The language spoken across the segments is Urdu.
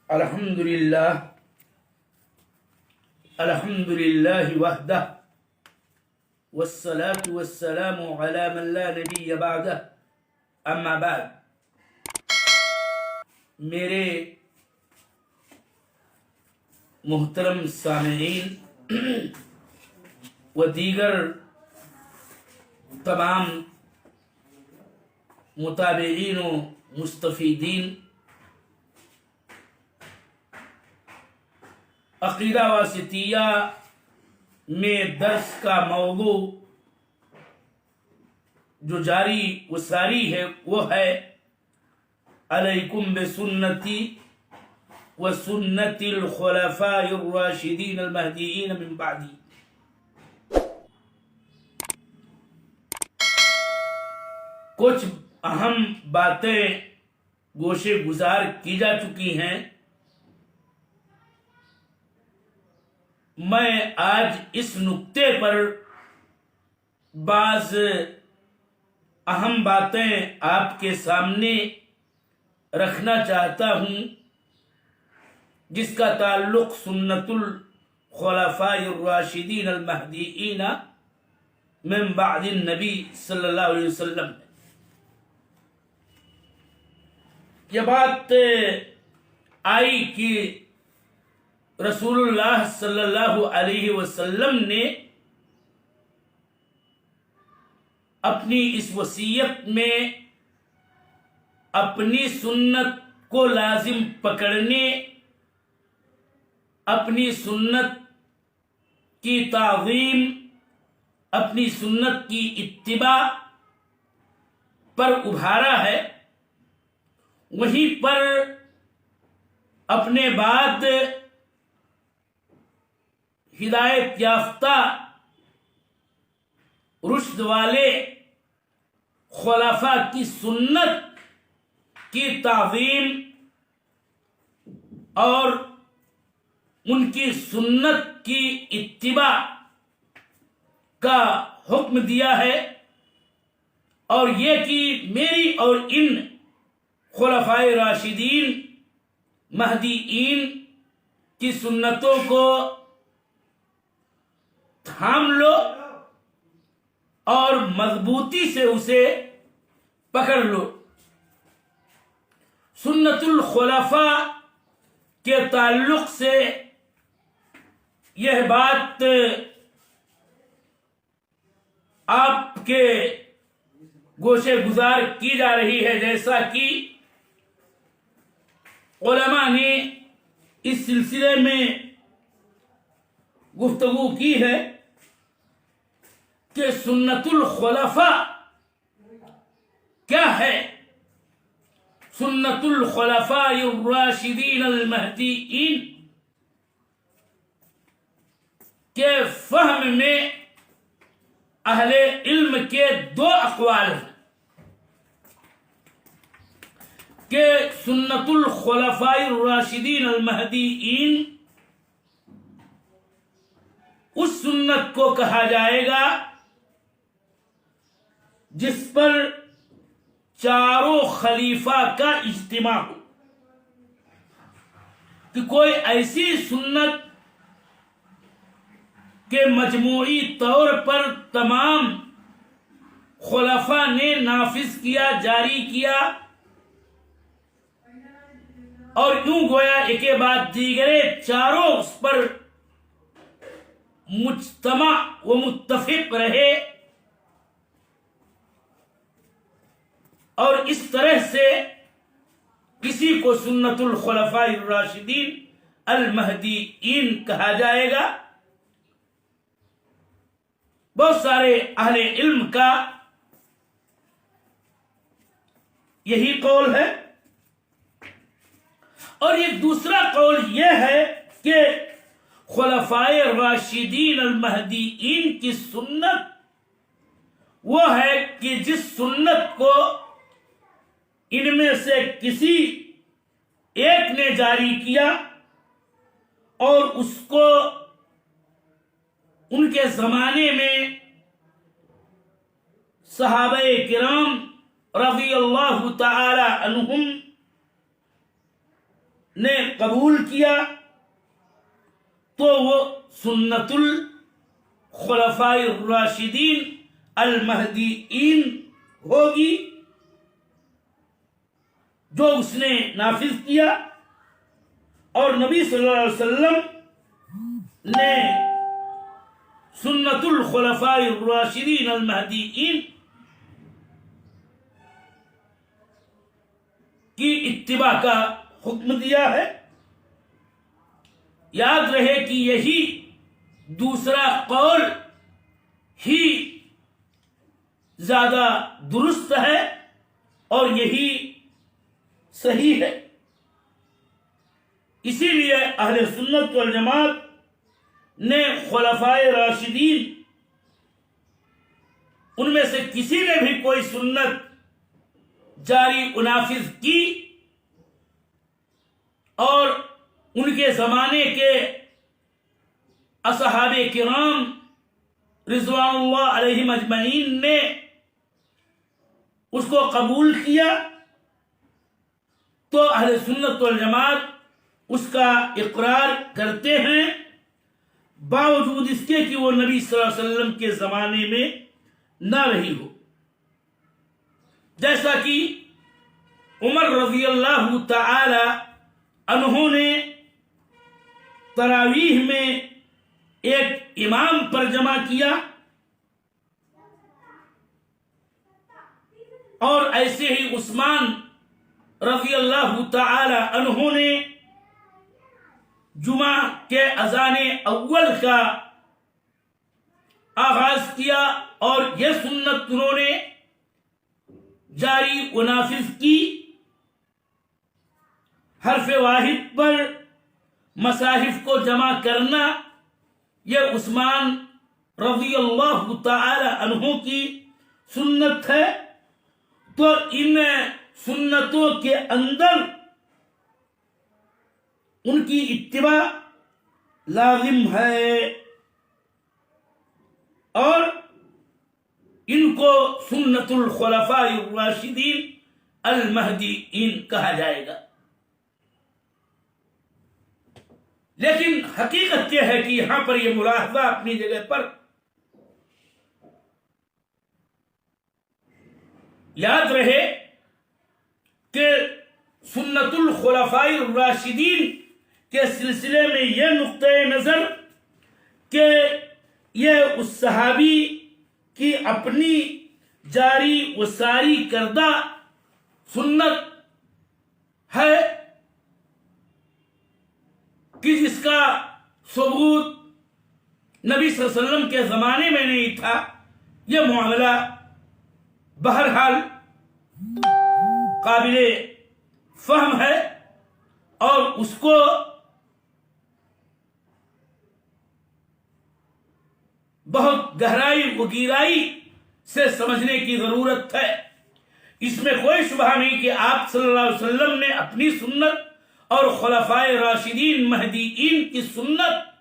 الحمد لله وحده والصلاة والسلام على من لا نبی بعده اما بعد. میرے محترم سامعین و دیگر تمام متابعین و مستفیدین، عقیدہ واسطیہ میں درس کا موضوع جو جاری و ساری ہے وہ ہے علیکم بسنتی و سنت الخلفاء الراشدین المہدیین من بعدی. کچھ اہم باتیں گوشے گزار کی جا چکی ہیں. میں آج اس نقطے پر بعض اہم باتیں آپ کے سامنے رکھنا چاہتا ہوں جس کا تعلق سنت الخلفاء الراشدین المہدیین من بعد النبی صلی اللہ علیہ وسلم ہے. یہ بات آئی کہ رسول اللہ صلی اللہ علیہ وسلم نے اپنی اس وصیت میں اپنی سنت کو لازم پکڑنے، اپنی سنت کی تعظیم، اپنی سنت کی اتباع پر ابھارا ہے. وہیں پر اپنے بعد ہدایت یافتہ رشد والے خلفاء کی سنت کی تعظیم اور ان کی سنت کی اتباع کا حکم دیا ہے، اور یہ کہ میری اور ان خلفاء راشدین مہدیین کی سنتوں کو تھام لو اور مضبوطی سے اسے پکڑ لو. سنت الخلفاء کے تعلق سے یہ بات آپ کے گوشے گزار کی جا رہی ہے، جیسا کہ علماء نے اس سلسلے میں گفتگو کی ہے کہ سنت الخلفاء کیا ہے. سنت الخلفاء الراشدین المہدیین کے فہم میں اہل علم کے دو اقوال ہیں کہ سنت الخلفاء الراشدین المہدیین اس سنت کو کہا جائے گا جس پر چاروں خلیفہ کا اجتماع ہو، کہ کوئی ایسی سنت کہ مجموعی طور پر تمام خلفاء نے نافذ کیا، جاری کیا، اور یوں گویا ایک کے بعد دیگرے چاروں اس پر مجتمع و متفق رہے، اور اس طرح سے کسی کو سنت الخلفاء الراشدین المہدیین کہا جائے گا. بہت سارے اہل علم کا یہی قول ہے. اور ایک دوسرا قول یہ ہے کہ خلفاء راشدین المہدیین کی سنت وہ ہے کہ جس سنت کو ان میں سے کسی ایک نے جاری کیا اور اس کو ان کے زمانے میں صحابہ کرام رضی اللہ تعالی عنہم نے قبول کیا تو وہ سنت الخلفاء الراشدین المہدیین ہوگی جو اس نے نافذ کیا، اور نبی صلی اللہ علیہ وسلم نے سنت الخلفاء الراشدین المہدیین کی اتباع کا حکم دیا ہے۔ یاد رہے کہ یہی دوسرا قول ہی زیادہ درست ہے اور یہی صحیح ہے۔ اسی لیے اہل سنت والجماعت نے خلفائے راشدین ان میں سے کسی نے بھی کوئی سنت جاری و نافذ کی اور ان کے زمانے کے اصحاب کرام رضوان اللہ علیہم اجمعین نے اس کو قبول کیا تو اہل سنت والجماعت اس کا اقرار کرتے ہیں، باوجود اس کے کہ وہ نبی صلی اللہ علیہ وسلم کے زمانے میں نہ رہی ہو۔ جیسا کہ عمر رضی اللہ تعالی عنہ نے تراویح میں ایک امام پر جمع کیا، اور ایسے ہی عثمان رضی اللہ تعالی عنہ نے جمعہ کے اذان اول کا آغاز کیا، اور یہ سنت انہوں نے جاری و نافذ کی۔ حرف واحد پر مصاحف کو جمع کرنا یہ عثمان رضی اللہ تعالی عنہ کی سنت ہے، تو ان سنتوں کے اندر ان کی اتباع لازم ہے، اور ان کو سنت الخلفاء الراشدین المہدیین کہا جائے گا۔ لیکن حقیقت یہ ہے کہ یہاں پر یہ ملاحظہ اپنی جگہ پر یاد رہے کہ سنت الخلفاء الراشدین کے سلسلے میں یہ نقطۂ نظر کہ یہ اس صحابی کی اپنی جاری و ساری کردہ سنت ہے کہ جس کا ثبوت نبی صلی اللہ علیہ وسلم کے زمانے میں نہیں تھا۔ یہ معاملہ بہرحال قابل فہم ہے، اور اس کو بہت گہرائی و گہرائی سے سمجھنے کی ضرورت ہے۔ اس میں کوئی شبہ نہیں کہ آپ صلی اللہ علیہ وسلم نے اپنی سنت اور خلفائے راشدین مہدیین کی سنت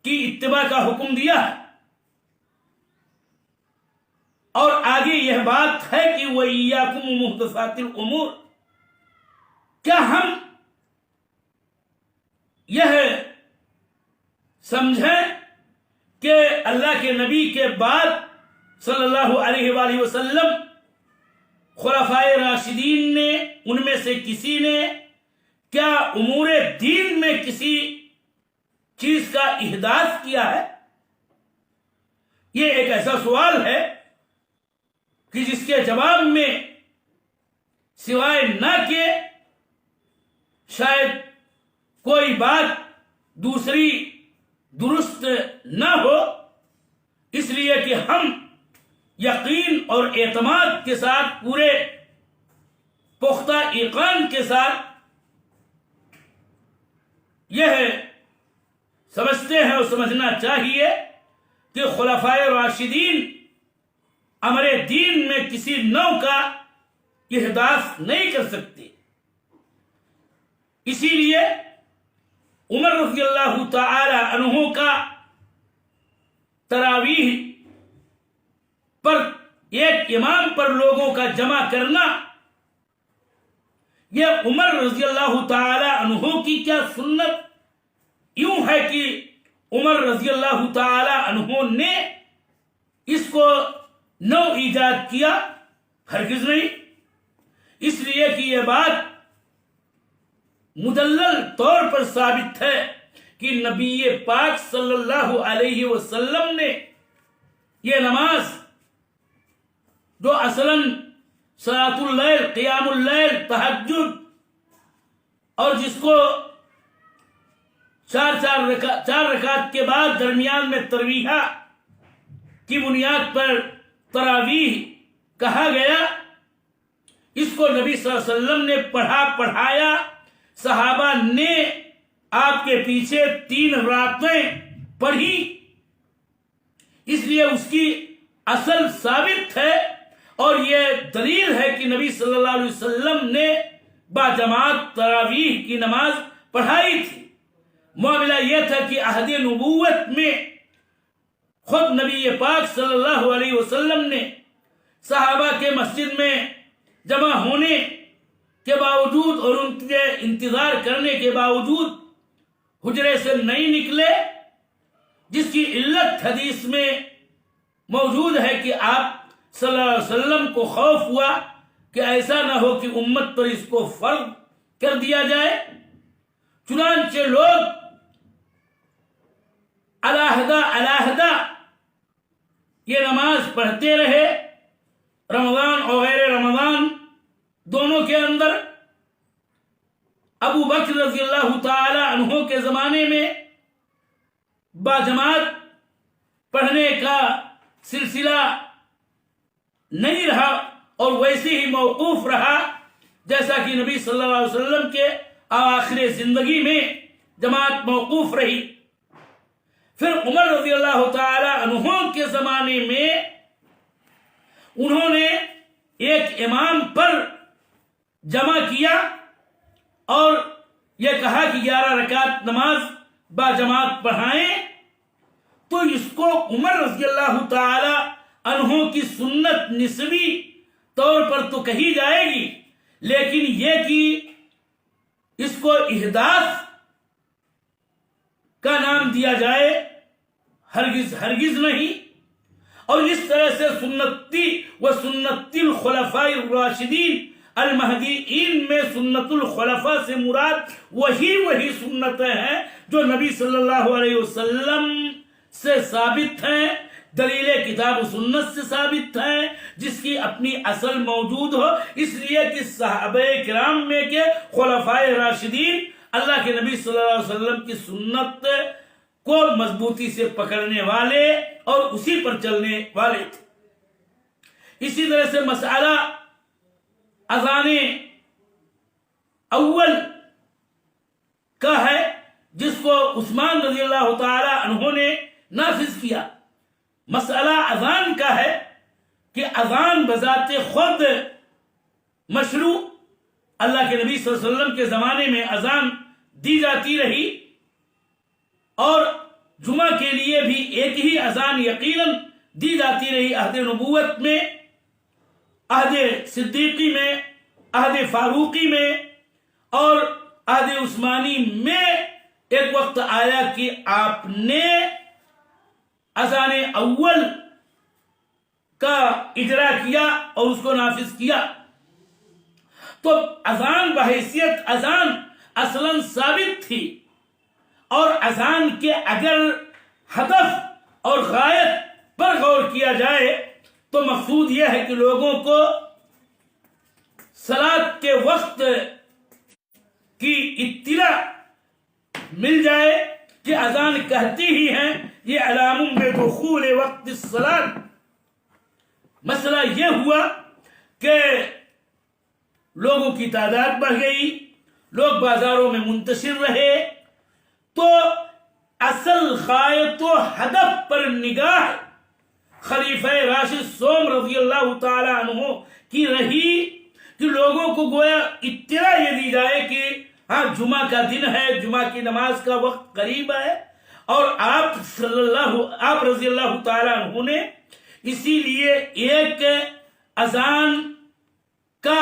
کی اتباع کا حکم دیا ہے، اور آگے یہ بات ہے کہ وَإِيَّاكُمْ وَمُحْدَثَاتِ الْأُمُورِ، کیا ہم یہ سمجھیں کہ اللہ کے نبی کے بعد صلی اللہ علیہ وآلہ وسلم خلفائے راشدین نے ان میں سے کسی نے کیا امور دین میں کسی چیز کا احداث کیا ہے؟ یہ ایک ایسا سوال ہے کہ جس کے جواب میں سوائے نہ کہ شاید کوئی بات دوسری درست نہ ہو، اس لیے کہ ہم یقین اور اعتماد کے ساتھ، پورے پختہ ایقان کے ساتھ یہ سمجھتے ہیں اور سمجھنا چاہیے کہ خلفائے راشدین امر دین میں کسی نوع کا احداث نہیں کر سکتے۔ اسی لیے عمر رضی اللہ تعالی عنہ کا تراویح پر ایک امام پر لوگوں کا جمع کرنا یہ عمر رضی اللہ تعالی عنہ کی کیا سنت یوں ہے کہ عمر رضی اللہ تعالی عنہ نے اس کو نو ایجاد کیا؟ ہرگز نہیں، اس لیے کہ یہ بات مدلل طور پر ثابت ہے کہ نبی پاک صلی اللہ علیہ وسلم نے یہ نماز جو اصلاً صلاۃ اللیل، قیام اللیل، تہجد، اور جس کو چار رکعت کے بعد درمیان میں ترویحہ کی بنیاد پر تراویح کہا گیا، اس کو نبی صلی اللہ علیہ وسلم نے پڑھایا، صحابہ نے آپ کے پیچھے 3 راتیں پڑھی، اس لیے اس کی اصل ثابت ہے، اور یہ دلیل ہے کہ نبی صلی اللہ علیہ وسلم نے باجماعت تراویح کی نماز پڑھائی تھی۔ معاملہ یہ تھا کہ عہد نبوت میں خود نبی پاک صلی اللہ علیہ وسلم نے صحابہ کے مسجد میں جمع ہونے کے باوجود اور ان کے انتظار کرنے کے باوجود حجرے سے نہیں نکلے، جس کی علت حدیث میں موجود ہے کہ آپ صلی اللہ علیہ وسلم کو خوف ہوا کہ ایسا نہ ہو کہ امت پر اس کو فرض کر دیا جائے، چنانچہ لوگ علیحدہ یہ نماز پڑھتے رہے، رمضان اور غیر رمضان دونوں کے اندر۔ ابو بکر رضی اللہ تعالی عنہ کے زمانے میں باجماعت پڑھنے کا سلسلہ نہیں رہا اور ویسے ہی موقوف رہا جیسا کہ نبی صلی اللہ علیہ وسلم کے آخر زندگی میں جماعت موقوف رہی۔ پھر عمر رضی اللہ تعالی عنہ کے زمانے میں انہوں نے ایک امام پر جمع کیا اور یہ کہا کہ 11 رکعت نماز باجماعت پڑھائیں، تو اس کو عمر رضی اللہ تعالی عنہ کی سنت نسبی طور پر تو کہی جائے گی، لیکن یہ کہ اس کو احداث کا نام دیا جائے، ہرگز نہیں۔ اور اس طرح سے سنتی و سنت الخلفاء الراشدین المہدیین میں سنت الخلفاء سے مراد وہی سنتیں ہیں جو نبی صلی اللہ علیہ وسلم سے ثابت ہیں، دلیل کتاب و سنت سے ثابت ہیں، جس کی اپنی اصل موجود ہو، اس لیے کہ صحابہ کرام میں کے خلفاء راشدین اللہ کے نبی صلی اللہ علیہ وسلم کی سنت کو مضبوطی سے پکڑنے والے اور اسی پر چلنے والے تھے۔ اسی طرح سے مسئلہ اذان اول کا ہے، جس کو عثمان رضی اللہ تعالی عنہ نے نافذ کیا۔ مسئلہ اذان کا ہے کہ اذان بذات خود مشروع، اللہ کے نبی صلی اللہ علیہ وسلم کے زمانے میں اذان دی جاتی رہی، اور جمعہ کے لیے بھی ایک ہی اذان یقیناً دی جاتی رہی، عہد نبوت میں، عہد صدیقی میں، عہد فاروقی میں، اور عہد عثمانی میں ایک وقت آیا کہ آپ نے اذان اول کا اجرا کیا اور اس کو نافذ کیا۔ تو اذان بحیثیت اذان اصلاً ثابت تھی، اور اذان کے اگر ہدف اور غایت پر غور کیا جائے تو مقصود یہ ہے کہ لوگوں کو صلاۃ کے وقت کی اطلاع مل جائے کہ اذان کہتی ہی ہیں یہ علام بدخول وقت الصلاۃ۔ مسئلہ یہ ہوا کہ لوگوں کی تعداد بڑھ گئی، لوگ بازاروں میں منتشر رہے، تو اصل غایت و ہدف پر نگاہ خلیفہ راشد سوم رضی اللہ تعالی عنہ کی رہی کہ لوگوں کو گویا اطلاع یہ دی جائے کہ ہاں جمعہ کا دن ہے، جمعہ کی نماز کا وقت قریب ہے، اور آپ رضی اللہ تعالی عنہ نے اسی لیے ایک اذان کا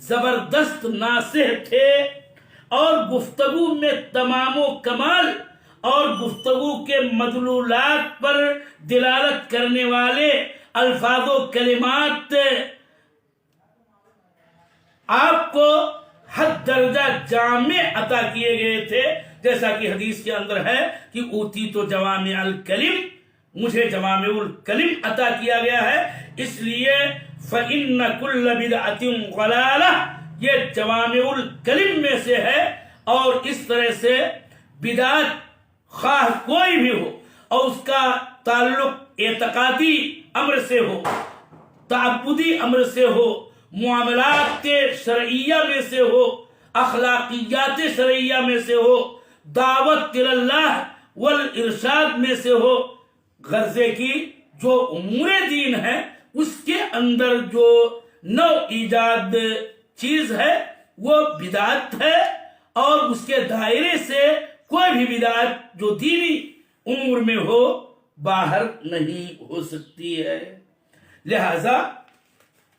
زبردست ناصح تھے اور گفتگو میں تمام و کمال اور گفتگو کے مدلولات پر دلالت کرنے والے الفاظ و کلمات آپ کو حد درجہ جامع عطا کیے گئے تھے، جیسا کہ حدیث کے اندر ہے کہ اوتی تو جوامع الکلم، مجھے جوامع الکلم عطا کیا گیا ہے، اس لیے فَإِنَّ كُلَّ بِدْعَةٍ ضَلَالَةٍ یہ جوامع الکلم میں سے ہے۔ اور اس طرح سے بدعت خواہ کوئی بھی ہو اور اس کا تعلق اعتقادی امر سے ہو، تعبدی امر سے ہو، معاملات شرعیہ میں سے ہو، اخلاقیات شرعیہ میں سے ہو، دعوت اللہ والارشاد میں سے ہو، غرضے کی جو امور دین ہے اس کے اندر جو نو ایجاد چیز ہے وہ بدعت ہے، اور اس کے دائرے سے کوئی بھی بدعت جو دینی امور میں ہو باہر نہیں ہو سکتی ہے۔ لہذا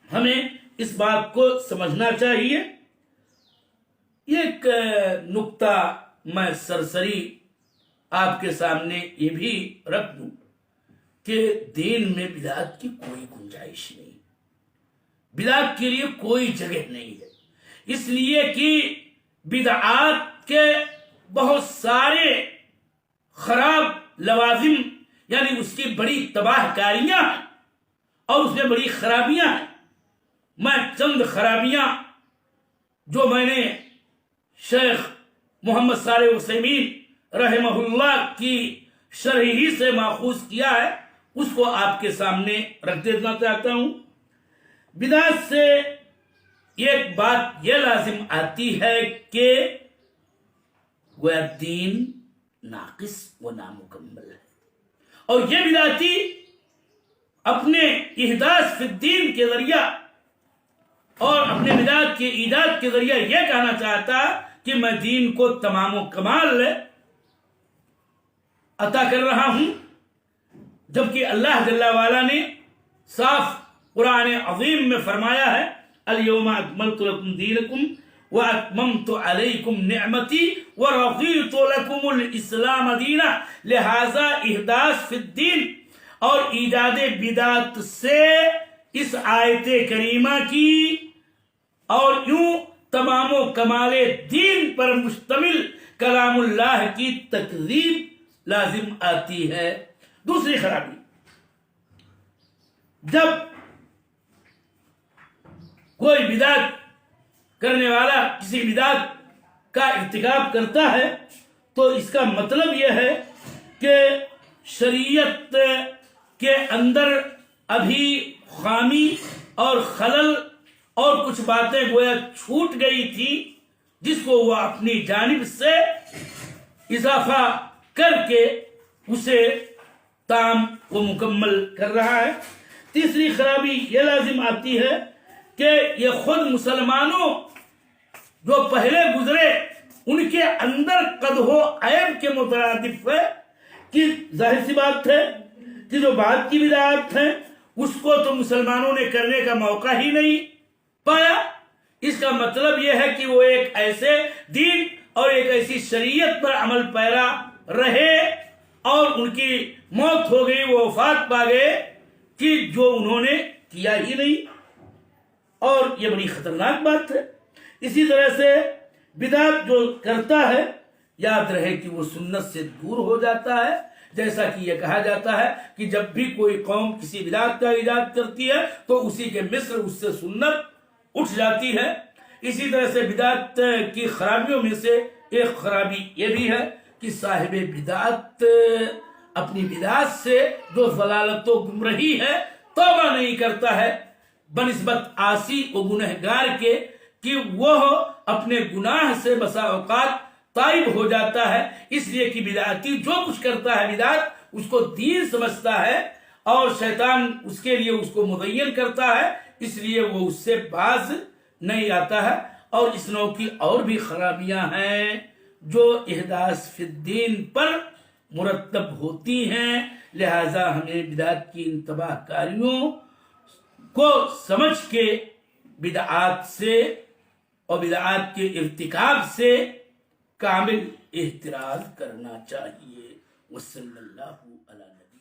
ہمیں اس بات کو سمجھنا چاہیے۔ ایک نکتہ میں سرسری آپ کے سامنے یہ بھی رکھ دوں کہ دین میں بدعت کی کوئی گنجائش نہیں، بدعت کے لیے کوئی جگہ نہیں ہے، اس لیے کہ بدعات کے بہت سارے خراب لوازم یعنی اس کی بڑی تباہ کاریاں ہیں اور اس میں بڑی خرابیاں ہیں۔ میں چند خرابیاں جو میں نے شیخ محمد صالح عثیمین رحمہ اللہ کی شرح ہی سے ماخوذ کیا ہے اس کو آپ کے سامنے رکھ دینا چاہتا ہوں۔ بدعت سے ایک بات یہ لازم آتی ہے کہ وہ دین ناقص و نامکمل ہے، اور یہ بدعتی اپنے احداث فی الدین کے ذریعہ اور اپنے بدعت کے ایجاد کے ذریعہ یہ کہنا چاہتا کہ میں دین کو تمام و کمال عطا کر رہا ہوں، جبکہ اللہ جل وعلا نے صاف قرآن عظیم میں فرمایا ہے الیوم اکملت لکم دینکم واتممت علیکم نعمتی ورضیت لکم الاسلام دینا۔ لہذا احداث فی الدین اور ایجاد بدعت سے اس آیت کریمہ کی اور یوں تمام و کمال دین پر مشتمل کلام اللہ کی تکذیب لازم آتی ہے۔ دوسری خرابی، جب کوئی بدعت کرنے والا کسی بدعت کا ارتکاب کرتا ہے تو اس کا مطلب یہ ہے کہ شریعت کے اندر ابھی خامی اور خلل اور کچھ باتیں گویا چھوٹ گئی تھی جس کو وہ اپنی جانب سے اضافہ کر کے اسے تام و مکمل کر رہا ہے۔ تیسری خرابی یہ لازم آتی ہے کہ یہ خود مسلمانوں جو پہلے گزرے ان کے اندر قدح و عیب کے مترادف ہے کہ ظاہر سی بات ہے کہ جو بعد کی بدعات ہیں اس کو تو مسلمانوں نے کرنے کا موقع ہی نہیں پایا۔ اس کا مطلب یہ ہے کہ وہ ایک ایسے دین اور ایک ایسی شریعت پر عمل پیرا رہے اور ان کی موت ہو گئی، وہ وفات پا گئے کہ جو انہوں نے کیا ہی نہیں، اور یہ بڑی خطرناک بات ہے۔ اسی طرح سے بدعت جو کرتا ہے یاد رہے کہ وہ سنت سے دور ہو جاتا ہے، جیسا کہ یہ کہا جاتا ہے کہ جب بھی کوئی قوم کسی بدعت کا ایجاد کرتی ہے تو اسی کے مصر اس سے سنت اٹھ جاتی ہے۔ اسی طرح سے بدعت کی خرابیوں میں سے ایک خرابی یہ بھی ہے کہ صاحب بدعت اپنی بدعت سے جو ضلالت و گمراہی ہے توبہ نہیں کرتا ہے بنسبت عاصی و گنہگار کے، کہ وہ اپنے گناہ سے بسا اوقات تائب ہو جاتا ہے، اس لیے کہ بدعتی جو کچھ کرتا ہے بدعت اس کو دین سمجھتا ہے اور شیطان اس کے لیے اس کو مزین کرتا ہے، اس لیے وہ اس سے باز نہیں آتا ہے۔ اور اس نوع کی اور بھی خرابیاں ہیں جو احداث فی الدین پر مرتب ہوتی ہیں، لہذا ہمیں بدعت کی ان تباہ کاریوں کو سمجھ کے بدعات سے اور بدعات کے ارتکاب سے کامل احتراز کرنا چاہیے۔ وصلی اللہ علیہ